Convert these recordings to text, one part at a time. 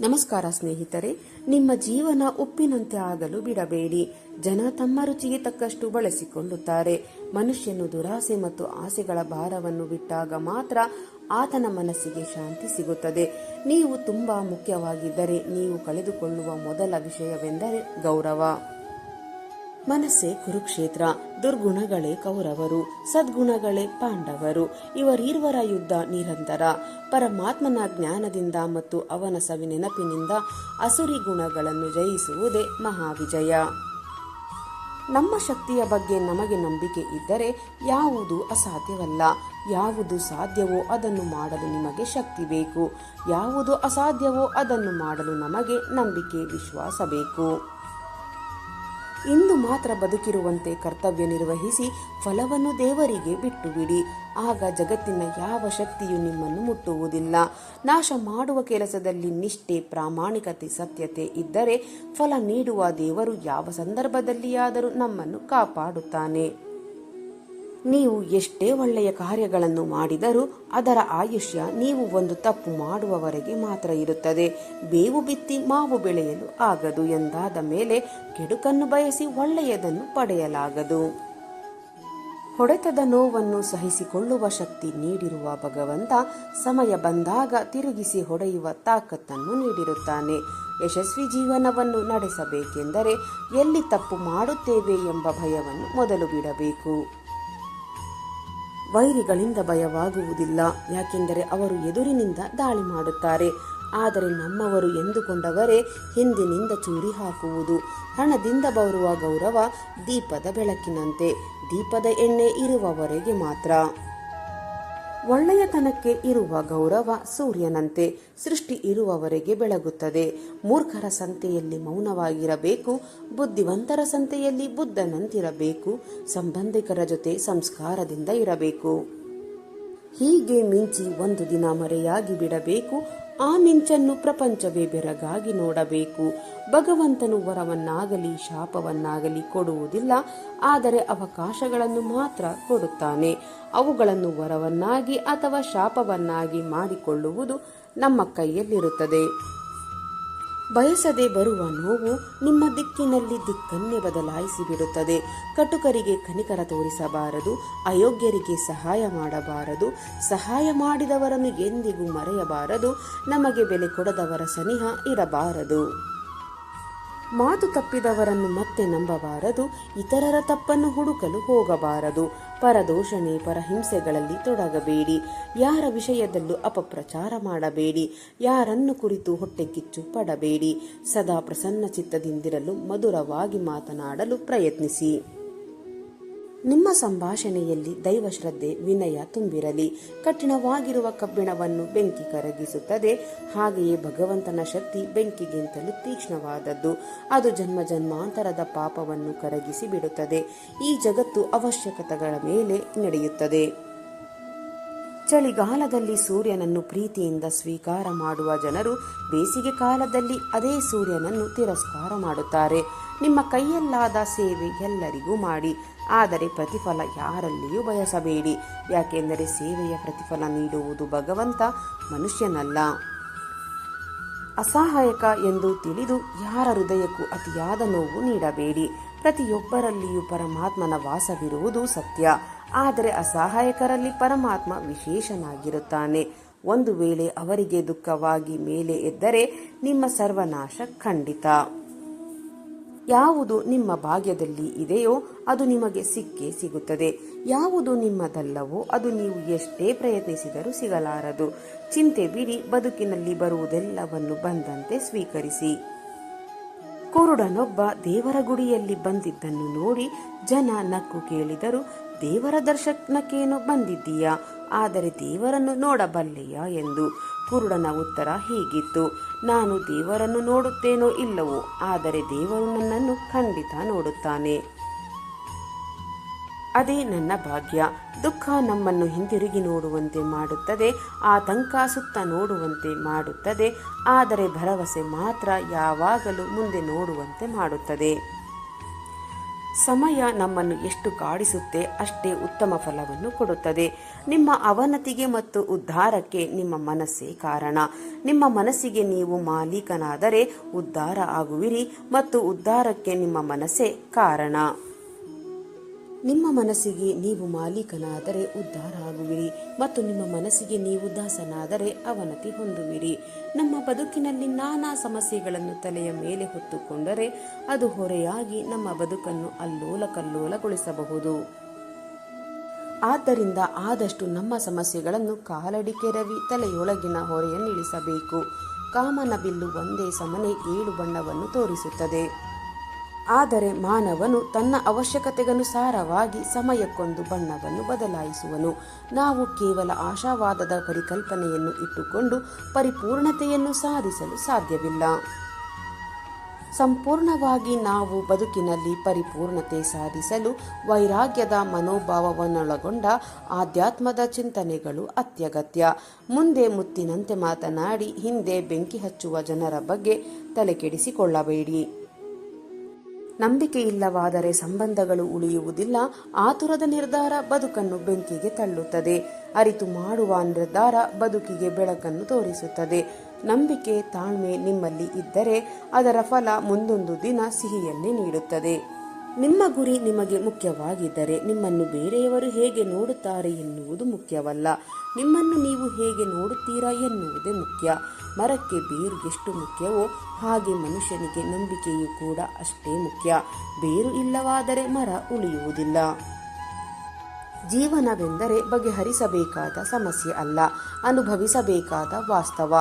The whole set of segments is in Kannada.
ನಮಸ್ಕಾರ ಸ್ನೇಹಿತರೆ, ನಿಮ್ಮ ಜೀವನ ಉಪ್ಪಿನಂತೆ ಆಗಲು ಬಿಡಬೇಡಿ. ಜನ ತಮ್ಮ ರುಚಿಗೆ ತಕ್ಕಷ್ಟು ಬಳಸಿಕೊಳ್ಳುತ್ತಾರೆ. ಮನುಷ್ಯನು ದುರಾಸೆ ಮತ್ತು ಆಸೆಗಳ ಭಾರವನ್ನು ಬಿಟ್ಟಾಗ ಮಾತ್ರ ಆತನ ಮನಸ್ಸಿಗೆ ಶಾಂತಿ ಸಿಗುತ್ತದೆ. ನೀವು ತುಂಬಾ ಮುಖ್ಯವಾಗಿದ್ದರೆ ನೀವು ಕಳೆದುಕೊಳ್ಳುವ ಮೊದಲ ವಿಷಯವೆಂದರೆ ಗೌರವ. ಮನಸ್ಸೇ ಕುರುಕ್ಷೇತ್ರ, ದುರ್ಗುಣಗಳೇ ಕೌರವರು, ಸದ್ಗುಣಗಳೇ ಪಾಂಡವರು. ಇವರೀರ್ವರ ಯುದ್ಧ ನಿರಂತರ. ಪರಮಾತ್ಮನ ಜ್ಞಾನದಿಂದ ಮತ್ತು ಅವನ ಸವಿನೆನಪಿನಿಂದ ಅಸುರಿ ಗುಣಗಳನ್ನು ಜಯಿಸುವುದೇ ಮಹಾವಿಜಯ. ನಮ್ಮ ಶಕ್ತಿಯ ಬಗ್ಗೆ ನಮಗೆ ನಂಬಿಕೆ ಇದ್ದರೆ ಯಾವುದು ಅಸಾಧ್ಯವಲ್ಲ. ಯಾವುದು ಸಾಧ್ಯವೋ ಅದನ್ನು ಮಾಡಲು ನಿಮಗೆ ಶಕ್ತಿ ಬೇಕು. ಯಾವುದು ಅಸಾಧ್ಯವೋ ಅದನ್ನು ಮಾಡಲು ನಮಗೆ ನಂಬಿಕೆ, ವಿಶ್ವಾಸ ಬೇಕು. ಇಂದು ಮಾತ್ರ ಬದುಕಿರುವಂತೆ ಕರ್ತವ್ಯ ನಿರ್ವಹಿಸಿ ಫಲವನ್ನು ದೇವರಿಗೆ ಬಿಟ್ಟು ಬಿಡಿ. ಆಗ ಜಗತ್ತಿನ ಯಾವ ಶಕ್ತಿಯು ನಿಮ್ಮನ್ನು ಮುಟ್ಟುವುದಿಲ್ಲ. ನಾಶ ಮಾಡುವ ಕೆಲಸದಲ್ಲಿ ನಿಷ್ಠೆ, ಪ್ರಾಮಾಣಿಕತೆ, ಸತ್ಯತೆ ಇದ್ದರೆ ಫಲ ನೀಡುವ ದೇವರು ಯಾವ ಸಂದರ್ಭದಲ್ಲಿಯಾದರೂ ನಮ್ಮನ್ನು ಕಾಪಾಡುತ್ತಾನೆ. ನೀವು ಎಷ್ಟೇ ಒಳ್ಳೆಯ ಕಾರ್ಯಗಳನ್ನು ಮಾಡಿದರೂ ಅದರ ಆಯುಷ್ಯ ನೀವು ಒಂದು ತಪ್ಪು ಮಾಡುವವರೆಗೆ ಮಾತ್ರ ಇರುತ್ತದೆ. ಬೇವು ಬಿತ್ತಿ ಮಾವು ಬೆಳೆಯಲು ಆಗದು ಎಂದಾದ ಮೇಲೆ ಕೆಡುಕನ್ನು ಬಯಸಿ ಒಳ್ಳೆಯದನ್ನು ಪಡೆಯಲಾಗದು. ಹೊಡೆತದ ನೋವನ್ನು ಸಹಿಸಿಕೊಳ್ಳುವ ಶಕ್ತಿ ನೀಡಿರುವ ಭಗವಂತ ಸಮಯ ಬಂದಾಗ ತಿರುಗಿಸಿ ಹೊಡೆಯುವ ತಾಕತ್ತನ್ನು ನೀಡಿರುತ್ತಾನೆ. ಯಶಸ್ವಿ ಜೀವನವನ್ನು ನಡೆಸಬೇಕೆಂದರೆ ಎಲ್ಲಿ ತಪ್ಪು ಮಾಡುತ್ತೇವೆ ಎಂಬ ಭಯವನ್ನು ಮೊದಲು ಬಿಡಬೇಕು. ವೈರಿಗಳಿಂದ ಭಯವಾಗುವುದಿಲ್ಲ, ಯಾಕೆಂದರೆ ಅವರು ಎದುರಿನಿಂದ ದಾಳಿ ಮಾಡುತ್ತಾರೆ. ಆದರೆ ನಮ್ಮವರು ಎಂದುಕೊಂಡವರೇ ಹಿಂದಿನಿಂದ ಚೂರಿ ಹಾಕುವುದು. ಹಣದಿಂದ ಬರುವ ಗೌರವ ದೀಪದ ಬೆಳಕಿನಂತೆ, ದೀಪದ ಎಣ್ಣೆ ಇರುವವರೆಗೆ ಮಾತ್ರ. ಒಳ್ಳೆಯತನಕ್ಕೆ ಇರುವ ಗೌರವ ಸೂರ್ಯನಂತೆ, ಸೃಷ್ಟಿ ಇರುವವರೆಗೆ ಬೆಳಗುತ್ತದೆ. ಮೂರ್ಖರ ಸಂತೆಯಲ್ಲಿ ಮೌನವಾಗಿರಬೇಕು, ಬುದ್ಧಿವಂತರ ಸಂತೆಯಲ್ಲಿ ಬುದ್ಧನಂತಿರಬೇಕು. ಸಂಬಂಧಿಕರ ಜೊತೆ ಸಂಸ್ಕಾರದಿಂದ ಇರಬೇಕು. ಹೀಗೆ ಮಿಂಚಿ ಒಂದು ದಿನ ಮರೆಯಾಗಿ ಬಿಡಬೇಕು. ಆ ಮಿಂಚನ್ನು ಪ್ರಪಂಚವೇ ಬೆರಗಾಗಿ ನೋಡಬೇಕು. ಭಗವಂತನು ವರವನ್ನಾಗಲಿ ಶಾಪವನ್ನಾಗಲಿ ಕೊಡುವುದಿಲ್ಲ, ಆದರೆ ಅವಕಾಶಗಳನ್ನು ಮಾತ್ರ ಕೊಡುತ್ತಾನೆ. ಅವುಗಳನ್ನು ವರವನ್ನಾಗಿ ಅಥವಾ ಶಾಪವನ್ನಾಗಿ ಮಾಡಿಕೊಳ್ಳುವುದು ನಮ್ಮ ಕೈಯಲ್ಲಿರುತ್ತದೆ. ಬಯಸದೆ ಬರುವ ನೋವು ನಿಮ್ಮ ದಿಕ್ಕಿನಲ್ಲಿ ದಿಕ್ಕನ್ನೇ ಬದಲಾಯಿಸಿ ಬಿಡುತ್ತದೆ. ಕಟುಕರಿಗೆ ಕನಿಕರ ತೋರಿಸಬಾರದು, ಅಯೋಗ್ಯರಿಗೆ ಸಹಾಯ ಮಾಡಬಾರದು, ಸಹಾಯ ಮಾಡಿದವರನ್ನು ಎಂದಿಗೂ ಮರೆಯಬಾರದು, ನಮಗೆ ಬೆಲೆ ಕೊಡದವರ ಸನಿಹ ಇರಬಾರದು. ಮಾತು ತಪ್ಪಿದವರನ್ನು ಮತ್ತೆ ನಂಬಬಾರದು, ಇತರರ ತಪ್ಪನ್ನು ಹುಡುಕಲು ಹೋಗಬಾರದು. ಪರದೋಷಣೆ, ಪರಹಿಂಸೆಗಳಲ್ಲಿ ತೊಡಗಬೇಡಿ. ಯಾರ ವಿಷಯದಲ್ಲೂ ಅಪಪ್ರಚಾರ ಮಾಡಬೇಡಿ. ಯಾರನ್ನು ಕುರಿತು ಹೊಟ್ಟೆಕಿಚ್ಚು ಪಡಬೇಡಿ. ಸದಾ ಪ್ರಸನ್ನ ಚಿತ್ತದಿಂದಿರಲು, ಮಧುರವಾಗಿ ಮಾತನಾಡಲು ಪ್ರಯತ್ನಿಸಿ. ನಿಮ್ಮ ಸಂಭಾಷಣೆಯಲ್ಲಿ ದೈವಶ್ರದ್ಧೆ, ವಿನಯ ತುಂಬಿರಲಿ. ಕಠಿಣವಾಗಿರುವ ಕಬ್ಬಿಣವನ್ನು ಬೆಂಕಿ ಕರಗಿಸುತ್ತದೆ. ಹಾಗೆಯೇ ಭಗವಂತನ ಶಕ್ತಿ ಬೆಂಕಿಗಿಂತಲೂ ತೀಕ್ಷ್ಣವಾದದ್ದು. ಅದು ಜನ್ಮ ಜನ್ಮಾಂತರದ ಪಾಪವನ್ನು ಕರಗಿಸಿ ಬಿಡುತ್ತದೆ. ಈ ಜಗತ್ತು ಅವಶ್ಯಕತೆಗಳ ಮೇಲೆ ನಡೆಯುತ್ತದೆ. ಚಳಿಗಾಲದಲ್ಲಿ ಸೂರ್ಯನನ್ನು ಪ್ರೀತಿಯಿಂದ ಸ್ವೀಕಾರ ಮಾಡುವ ಜನರು ಬೇಸಿಗೆ ಕಾಲದಲ್ಲಿ ಅದೇ ಸೂರ್ಯನನ್ನು ತಿರಸ್ಕಾರ ಮಾಡುತ್ತಾರೆ. ನಿಮ್ಮ ಕೈಯಲ್ಲಾದ ಸೇವೆ ಎಲ್ಲರಿಗೂ ಮಾಡಿ, ಆದರೆ ಪ್ರತಿಫಲ ಯಾರಲ್ಲಿಯೂ ಬಯಸಬೇಡಿ. ಯಾಕೆಂದರೆ ಸೇವೆಯ ಪ್ರತಿಫಲ ನೀಡುವುದು ಭಗವಂತ, ಮನುಷ್ಯನಲ್ಲ. ಅಸಹಾಯಕ ಎಂದು ತಿಳಿದು ಯಾರ ಹೃದಯಕ್ಕೂ ಅತಿಯಾದ ನೋವು ನೀಡಬೇಡಿ. ಪ್ರತಿಯೊಬ್ಬರಲ್ಲಿಯೂ ಪರಮಾತ್ಮನ ವಾಸವಿರುವುದು ಸತ್ಯ, ಆದರೆ ಅಸಹಾಯಕರಲ್ಲಿ ಪರಮಾತ್ಮ ವಿಶೇಷನಾಗಿರುತ್ತಾನೆ. ಒಂದು ವೇಳೆ ಅವರಿಗೆ ದುಃಖವಾಗಿ ಮೇಲೆ ಎದ್ದರೆ ನಿಮ್ಮ ಸರ್ವನಾಶ ಖಂಡಿತ. ಯಾವುದು ನಿಮ್ಮ ಭಾಗ್ಯದಲ್ಲಿ ಇದೆಯೋ ಅದು ನಿಮಗೆ ಸಿಕ್ಕೇ ಸಿಗುತ್ತದೆ. ಯಾವುದು ನಿಮ್ಮದಲ್ಲವೋ ಅದು ನೀವು ಎಷ್ಟೇ ಪ್ರಯತ್ನಿಸಿದರೂ ಸಿಗಲಾರದು. ಚಿಂತೆ ಬಿಡಿ, ಬದುಕಿನಲ್ಲಿ ಬರುವುದೆಲ್ಲವನ್ನು ಬಂದಂತೆ ಸ್ವೀಕರಿಸಿ. ಕುರುಡನೊಬ್ಬ ದೇವರ ಗುಡಿಯಲ್ಲಿ ಬಂದಿದ್ದನ್ನು ನೋಡಿ ಜನ ನಕ್ಕು ಕೇಳಿದರು, ದೇವರ ದರ್ಶನಕ್ಕೇನೋ ಬಂದಿದ್ದೀಯಾ, ಆದರೆ ದೇವರನ್ನು ನೋಡಬಲ್ಲೆಯಾ ಎಂದು. ಕುರುಡನ ಉತ್ತರ ಹೀಗಿತ್ತು, ನಾನು ದೇವರನ್ನು ನೋಡುತ್ತೇನೋ ಇಲ್ಲವೋ, ಆದರೆ ದೇವರು ನನ್ನನ್ನು ಖಂಡಿತ ನೋಡುತ್ತಾನೆ. ಅದೇ ನನ್ನ ಭಾಗ್ಯ. ದುಃಖ ನಮ್ಮನ್ನು ಹಿಂತಿರುಗಿ ನೋಡುವಂತೆ ಮಾಡುತ್ತದೆ, ಆತಂಕ ಸುತ್ತ ನೋಡುವಂತೆ ಮಾಡುತ್ತದೆ, ಆದರೆ ಭರವಸೆ ಮಾತ್ರ ಯಾವಾಗಲೂ ಮುಂದೆ ನೋಡುವಂತೆ ಮಾಡುತ್ತದೆ. ಸಮಯ ನಮ್ಮನ್ನು ಎಷ್ಟು ಕಾಡಿಸುತ್ತೆ ಅಷ್ಟೇ ಉತ್ತಮ ಫಲವನ್ನು ಕೊಡುತ್ತದೆ. ನಿಮ್ಮ ಅವನತಿಗೆ ಮತ್ತು ಉದ್ಧಾರಕ್ಕೆ ನಿಮ್ಮ ಮನಸ್ಸೇ ಕಾರಣ. ನಿಮ್ಮ ಮನಸ್ಸಿಗೆ ನೀವು ಮಾಲೀಕನಾದರೆ ಉದ್ಧಾರ ಆಗುವಿರಿ ಮತ್ತು ಉದ್ಧಾರಕ್ಕೆ ನಿಮ್ಮ ಮನಸ್ಸೇ ಕಾರಣ. ನಿಮ್ಮ ಮನಸ್ಸಿಗೆ ನೀವು ಮಾಲೀಕನಾದರೆ ಉದ್ಧಾರ ಆಗುವಿರಿ ಮತ್ತು ನಿಮ್ಮ ಮನಸ್ಸಿಗೆ ನೀವು ದಾಸನಾದರೆ ಅವನತಿ ಹೊಂದುವಿರಿ. ನಮ್ಮ ಬದುಕಿನಲ್ಲಿ ನಾನಾ ಸಮಸ್ಯೆಗಳನ್ನು ತಲೆಯ ಮೇಲೆ ಹೊತ್ತುಕೊಂಡರೆ ಅದು ಹೊರೆಯಾಗಿ ನಮ್ಮ ಬದುಕನ್ನು ಅಲ್ಲೋಲ ಕಲ್ಲೋಲಗೊಳಿಸಬಹುದು. ಆದ್ದರಿಂದ ಆದಷ್ಟು ನಮ್ಮ ಸಮಸ್ಯೆಗಳನ್ನು ಕಾಲಡಿಕೆರವಿ ತಲೆಯೊಳಗಿನ ಹೊರೆಯನ್ನಿಳಿಸಬೇಕು. ಕಾಮನ ಬಿಲ್ಲು ಒಂದೇ ಸಮನೆ 7 ಬಣ್ಣವನ್ನು ತೋರಿಸುತ್ತದೆ. ಆದರೆ ಮಾನವನು ತನ್ನ ಅವಶ್ಯಕತೆಗನುಸಾರವಾಗಿ ಸಮಯಕ್ಕೊಂದು ಬಣ್ಣವನ್ನು ಬದಲಾಯಿಸುವನು. ನಾವು ಕೇವಲ ಆಶಾವಾದದ ಪರಿಕಲ್ಪನೆಯನ್ನು ಇಟ್ಟುಕೊಂಡು ಪರಿಪೂರ್ಣತೆಯನ್ನು ಸಾಧಿಸಲು ಸಾಧ್ಯವಿಲ್ಲ. ಸಂಪೂರ್ಣವಾಗಿ ನಾವು ಬದುಕಿನಲ್ಲಿ ಪರಿಪೂರ್ಣತೆ ಸಾಧಿಸಲು ವೈರಾಗ್ಯದ ಮನೋಭಾವವನ್ನೊಳಗೊಂಡ ಆಧ್ಯಾತ್ಮದ ಚಿಂತನೆಗಳು ಅತ್ಯಗತ್ಯ. ಮುಂದೆ ಮುತ್ತಿನಂತೆ ಮಾತನಾಡಿ ಹಿಂದೆ ಬೆಂಕಿ ಹಚ್ಚುವ ಜನರ ಬಗ್ಗೆ ತಲೆಕೆಡಿಸಿಕೊಳ್ಳಬೇಡಿ. ನಂಬಿಕೆ ಇಲ್ಲವಾದರೆ ಸಂಬಂಧಗಳು ಉಳಿಯುವುದಿಲ್ಲ. ಆತುರದ ನಿರ್ಧಾರ ಬದುಕನ್ನು ಬೆಂಕಿಗೆ ತಳ್ಳುತ್ತದೆ. ಅರಿತು ಮಾಡುವ ನಿರ್ಧಾರ ಬದುಕಿಗೆ ಬೆಳಕನ್ನು ತೋರಿಸುತ್ತದೆ. ನಂಬಿಕೆ, ತಾಳ್ಮೆ ನಿಮ್ಮಲ್ಲಿ ಇದ್ದರೆ ಅದರ ಫಲ ಮುಂದೊಂದು ದಿನ ಸಿಹಿಯನ್ನೇ ನೀಡುತ್ತದೆ. ನಿಮ್ಮ ಗುರಿ ನಿಮಗೆ ಮುಖ್ಯವಾಗಿದ್ದರೆ ನಿಮ್ಮನ್ನು ಬೇರೆಯವರು ಹೇಗೆ ನೋಡುತ್ತಾರೆ ಎನ್ನುವುದು ಮುಖ್ಯವಲ್ಲ, ನಿಮ್ಮನ್ನು ನೀವು ಹೇಗೆ ನೋಡುತ್ತೀರಾ ಎನ್ನುವುದೇ ಮುಖ್ಯ. ಮರಕ್ಕೆ ಬೇರು ಎಷ್ಟು ಮುಖ್ಯವೋ ಹಾಗೆ ಮನುಷ್ಯನಿಗೆ ನಂಬಿಕೆಯೂ ಕೂಡ ಅಷ್ಟೇ ಮುಖ್ಯ. ಬೇರು ಇಲ್ಲವಾದರೆ ಮರ ಉಳಿಯುವುದಿಲ್ಲ. ಜೀವನವೆಂದರೆ ಬಗೆಹರಿಸಬೇಕಾದ ಸಮಸ್ಯೆ ಅಲ್ಲ, ಅನುಭವಿಸಬೇಕಾದ ವಾಸ್ತವ.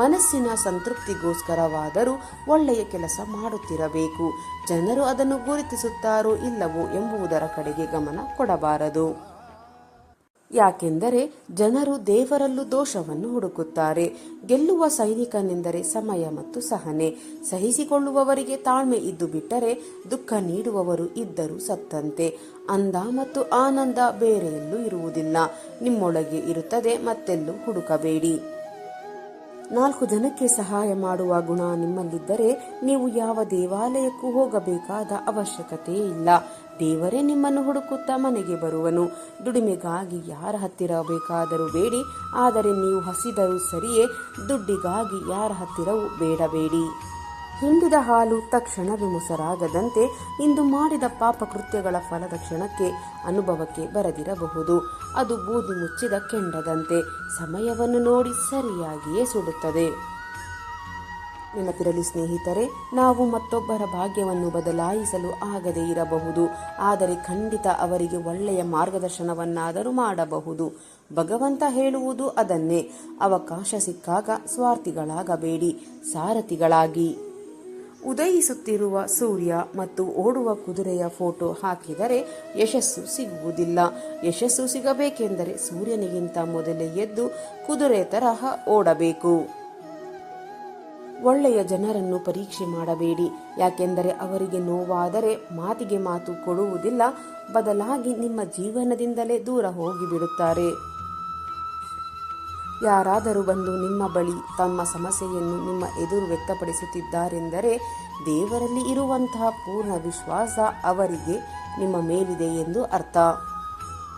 ಮನಸ್ಸಿನ ಸಂತೃಪ್ತಿಗೋಸ್ಕರವಾದರೂ ಒಳ್ಳೆಯ ಕೆಲಸ ಮಾಡುತ್ತಿರಬೇಕು. ಜನರು ಅದನ್ನು ಗುರುತಿಸುತ್ತಾರೋ ಇಲ್ಲವೋ ಎಂಬುದರ ಕಡೆಗೆ ಗಮನ ಕೊಡಬಾರದು. ಯಾಕೆಂದರೆ ಜನರು ದೇವರಲ್ಲೂ ದೋಷವನ್ನು ಹುಡುಕುತ್ತಾರೆ. ಗೆಲ್ಲುವ ಸೈನಿಕನೆಂದರೆ ಸಮಯ ಮತ್ತು ಸಹನೆ. ಸಹಿಸಿಕೊಳ್ಳುವವರಿಗೆ ತಾಳ್ಮೆ ಇದ್ದು ಬಿಟ್ಟರೆ ದುಃಖ ನೀಡುವವರು ಇದ್ದರೂ ಸತ್ತಂತೆ. ಅಂದ ಮತ್ತು ಆನಂದ ಬೇರೆಯಲ್ಲೂ ಇರುವುದಿಲ್ಲ, ನಿಮ್ಮೊಳಗೆ ಇರುತ್ತದೆ, ಮತ್ತೆಲ್ಲೂ ಹುಡುಕಬೇಡಿ. 4 ಜನಕ್ಕೆ ಸಹಾಯ ಮಾಡುವ ಗುಣ ನಿಮ್ಮಲ್ಲಿದ್ದರೆ ನೀವು ಯಾವ ದೇವಾಲಯಕ್ಕೂ ಹೋಗಬೇಕಾದ ಅವಶ್ಯಕತೆಯೇ ಇಲ್ಲ. ದೇವರೇ ನಿಮ್ಮನ್ನು ಹುಡುಕುತ್ತಾ ಮನೆಗೆ ಬರುವನು. ದುಡಿಮೆಗಾಗಿ ಯಾರ ಹತ್ತಿರ ಬೇಕಾದರೂ ಬೇಡಿ, ಆದರೆ ನೀವು ಹಸಿದರೂ ಸರಿಯೇ, ದುಡ್ಡಿಗಾಗಿ ಯಾರ ಹತ್ತಿರವೂ ಬೇಡಬೇಡಿ. ಹಿಂಡಿದ ಹಾಲು ತಕ್ಷಣವೇ ಮೊಸರಾಗದಂತೆ ಇಂದು ಮಾಡಿದ ಪಾಪ ಕೃತ್ಯಗಳ ಫಲದ ಕ್ಷಣಕ್ಕೆ ಅನುಭವಕ್ಕೆ ಬರದಿರಬಹುದು. ಅದು ಬೂದಿ ಮುಚ್ಚಿದ ಕೆಂಡದಂತೆ ಸಮಯವನ್ನು ನೋಡಿ ಸರಿಯಾಗಿಯೇ ಸುಡುತ್ತದೆ. ನೆನಪಿರಲಿ ಸ್ನೇಹಿತರೆ, ನಾವು ಮತ್ತೊಬ್ಬರ ಭಾಗ್ಯವನ್ನು ಬದಲಾಯಿಸಲು ಆಗದೇ ಇರಬಹುದು, ಆದರೆ ಖಂಡಿತ ಅವರಿಗೆ ಒಳ್ಳೆಯ ಮಾರ್ಗದರ್ಶನವನ್ನಾದರೂ ಮಾಡಬಹುದು. ಭಗವಂತ ಹೇಳುವುದು ಅದನ್ನೇ. ಅವಕಾಶ ಸಿಕ್ಕಾಗ ಸ್ವಾರ್ಥಿಗಳಾಗಬೇಡಿ, ಸಾರಥಿಗಳಾಗಿ. ಉದಯಿಸುತ್ತಿರುವ ಸೂರ್ಯ ಮತ್ತು ಓಡುವ ಕುದುರೆಯ ಫೋಟೋ ಹಾಕಿದರೆ ಯಶಸ್ಸು ಸಿಗುವುದಿಲ್ಲ. ಯಶಸ್ಸು ಸಿಗಬೇಕೆಂದರೆ ಸೂರ್ಯನಿಗಿಂತ ಮೊದಲೇ ಎದ್ದು ಕುದುರೆ ತರಹ ಓಡಬೇಕು. ಒಳ್ಳೆಯ ಜನರನ್ನು ಪರೀಕ್ಷೆ ಮಾಡಬೇಡಿ, ಯಾಕೆಂದರೆ ಅವರಿಗೆ ನೋವಾದರೆ ಮಾತಿಗೆ ಮಾತು ಕೊಡುವುದಿಲ್ಲ, ಬದಲಾಗಿ ನಿಮ್ಮ ಜೀವನದಿಂದಲೇ ದೂರ ಹೋಗಿಬಿಡುತ್ತಾರೆ. ಯಾರಾದರೂ ಬಂದು ನಿಮ್ಮ ಬಳಿ ತಮ್ಮ ಸಮಸ್ಯೆಯನ್ನು ನಿಮ್ಮ ಎದುರು ವ್ಯಕ್ತಪಡಿಸುತ್ತಿದ್ದಾರೆಂದರೆ ದೇವರಲ್ಲಿ ಇರುವಂತಹ ಪೂರ್ಣ ವಿಶ್ವಾಸ ಅವರಿಗೆ ನಿಮ್ಮ ಮೇಲಿದೆ ಎಂದು ಅರ್ಥ.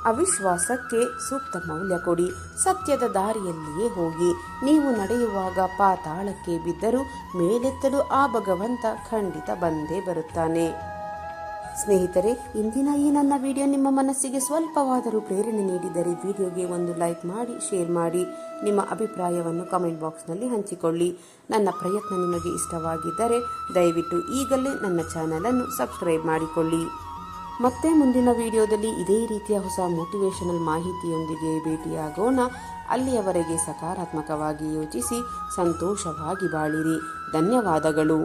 ಅವಿಶ್ವಾಸಕ್ಕೆ ಸೂಕ್ತ ಮೌಲ್ಯ ಕೊಡಿ. ಸತ್ಯದ ದಾರಿಯಲ್ಲಿಯೇ ಹೋಗಿ. ನೀವು ನಡೆಯುವಾಗ ಪಾತಾಳಕ್ಕೆ ಬಿದ್ದರೂ ಮೇಲೆತ್ತಲು ಆ ಭಗವಂತ ಖಂಡಿತ ಬಂದೇ ಬರುತ್ತಾನೆ. ಸ್ನೇಹಿತರೆ, ಇಂದಿನ ಈ ನನ್ನ ವಿಡಿಯೋ ನಿಮ್ಮ ಮನಸ್ಸಿಗೆ ಸ್ವಲ್ಪವಾದರೂ ಪ್ರೇರಣೆ ನೀಡಿದರೆ ವಿಡಿಯೋಗೆ ಒಂದು ಲೈಕ್ ಮಾಡಿ, ಶೇರ್ ಮಾಡಿ. ನಿಮ್ಮ ಅಭಿಪ್ರಾಯವನ್ನು ಕಮೆಂಟ್ ಬಾಕ್ಸ್ನಲ್ಲಿ ಹಂಚಿಕೊಳ್ಳಿ. ನನ್ನ ಪ್ರಯತ್ನ ನಿಮಗೆ ಇಷ್ಟವಾಗಿದ್ದರೆ ದಯವಿಟ್ಟು ಈಗಲೇ ನನ್ನ ಚಾನಲನ್ನು ಸಬ್ಸ್ಕ್ರೈಬ್ ಮಾಡಿಕೊಳ್ಳಿ. ಮತ್ತೆ ಮುಂದಿನ ವಿಡಿಯೋದಲ್ಲಿ ಇದೇ ರೀತಿಯ ಹೊಸ ಮೋಟಿವೇಶನಲ್ ಮಾಹಿತಿಯೊಂದಿಗೆ ಭೇಟಿಯಾಗೋಣ. ಅಲ್ಲಿಯವರೆಗೆ ಸಕಾರಾತ್ಮಕವಾಗಿ ಯೋಚಿಸಿ ಸಂತೋಷವಾಗಿ ಬಾಳಿರಿ. ಧನ್ಯವಾದಗಳು.